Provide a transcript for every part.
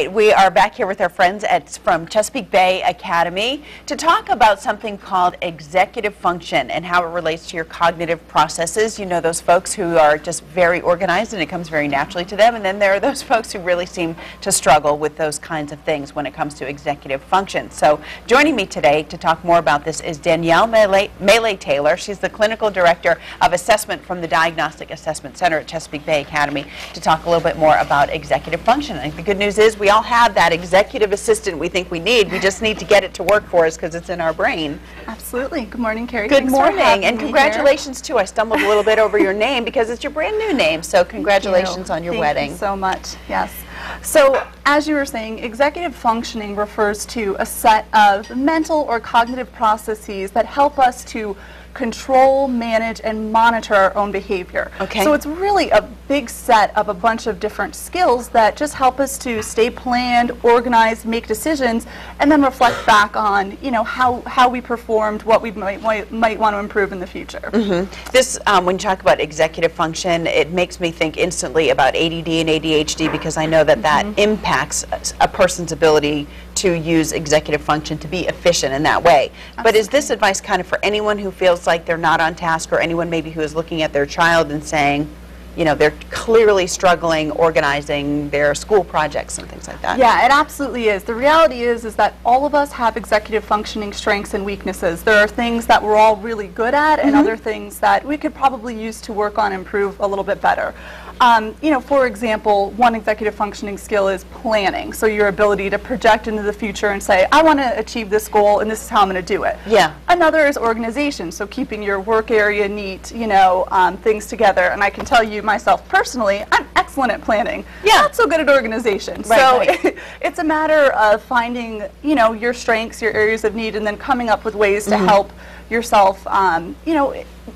We are back here with our friends from Chesapeake Bay Academy to talk about something called executive function and how it relates to your cognitive processes. You know those folks who are just very organized and it comes very naturally to them, and then there are those folks who really seem to struggle with those kinds of things when it comes to executive function. So joining me today to talk more about this is Danielle Melee-Taylor. She's the Clinical Director of Assessment from the Diagnostic Assessment Center at Chesapeake Bay Academy to talk a little bit more about executive function. I think the good news is we all have that executive assistant we think we need. We just need to get it to work for us because it's in our brain. Absolutely. Good morning, Carrie. Good morning, and congratulations too. I stumbled a little bit over your name because it's your brand new name, so congratulations on your wedding. Thank you so much. Yes. So, as you were saying, executive functioning refers to a set of mental or cognitive processes that help us to control, manage, and monitor our own behavior. Okay. So it's really a big set of a bunch of different skills that just help us to stay planned, organized, make decisions, and then reflect back on, you know, how we performed, what we might want to improve in the future. Mm-hmm. This, when you talk about executive function, it makes me think instantly about ADD and ADHD because I know that that impacts a person's ability to use executive function to be efficient in that way. Absolutely. But is this advice kind of for anyone who feels like they're not on task, or anyone maybe who is looking at their child and saying, you know, they're clearly struggling organizing their school projects and things like that? Yeah, it absolutely is. The reality is that all of us have executive functioning strengths and weaknesses. There are things that we're all really good at and other things that we could probably use to work on and improve a little bit better. You know, for example, one executive functioning skill is planning. So your ability to project into the future and say, I want to achieve this goal and this is how I'm going to do it. Yeah. Another is organization. So keeping your work area neat, you know, things together. And I can tell you myself personally, I'm excellent at planning. Yeah. Not so good at organization. Right, so it's a matter of finding, you know, your strengths, your areas of need, and then coming up with ways to help yourself, you know,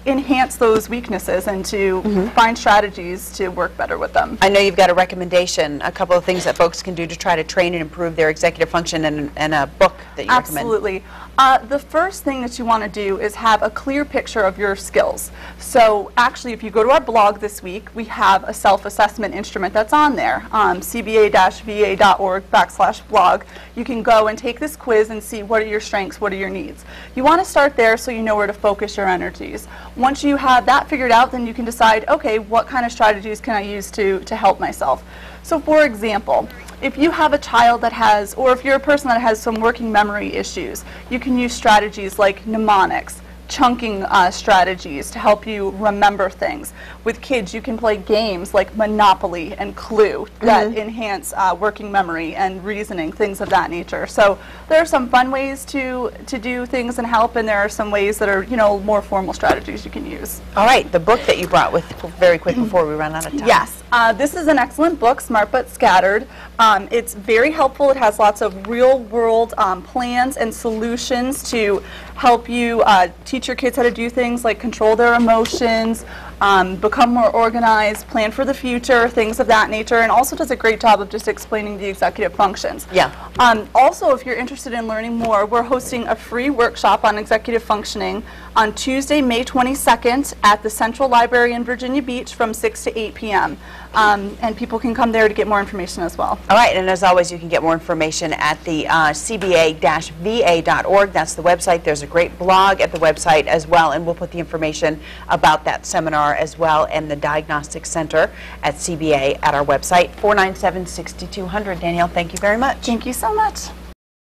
enhance those weaknesses and to find strategies to work better with them. I know you've got a recommendation, a couple of things that folks can do to try to train and improve their executive function, and a book that you recommend. Absolutely. The first thing that you want to do is have a clear picture of your skills. So actually, if you go to our blog this week, we have a self-assessment instrument that's on there, cba-va.org/blog. You can go and take this quiz and see what are your strengths, what are your needs. You want to start there so you know where to focus your energies. Once you have that figured out, then you can decide, okay, what kind of strategies can I use to help myself? So for example, if you have a child that has, or if you're a person that has some working memory issues, you can use strategies like mnemonics, chunking strategies to help you remember things. With kids, you can play games like Monopoly and Clue that enhance working memory and reasoning, things of that nature. So there are some fun ways to do things and help, and there are some ways that are, you know, more formal strategies you can use. All right, the book that you brought with very quick before we run out of time. Yes, this is an excellent book, Smart But Scattered. It's very helpful. It has lots of real-world plans and solutions to help you teach your kids how to do things like control their emotions, become more organized, plan for the future, things of that nature, and also does a great job of just explaining the executive functions. Yeah. Also, if you're interested in learning more, we're hosting a free workshop on executive functioning on Tuesday, May 22nd at the Central Library in Virginia Beach from 6 to 8 p.m. And people can come there to get more information as well. All right, and as always, you can get more information at the CBA-va.org. That's the website. There's a great blog at the website as well, and we'll put the information about that seminar as well and the Diagnostic Center at CBA at our website, 497-6200. Danielle, thank you very much. Thank you so much.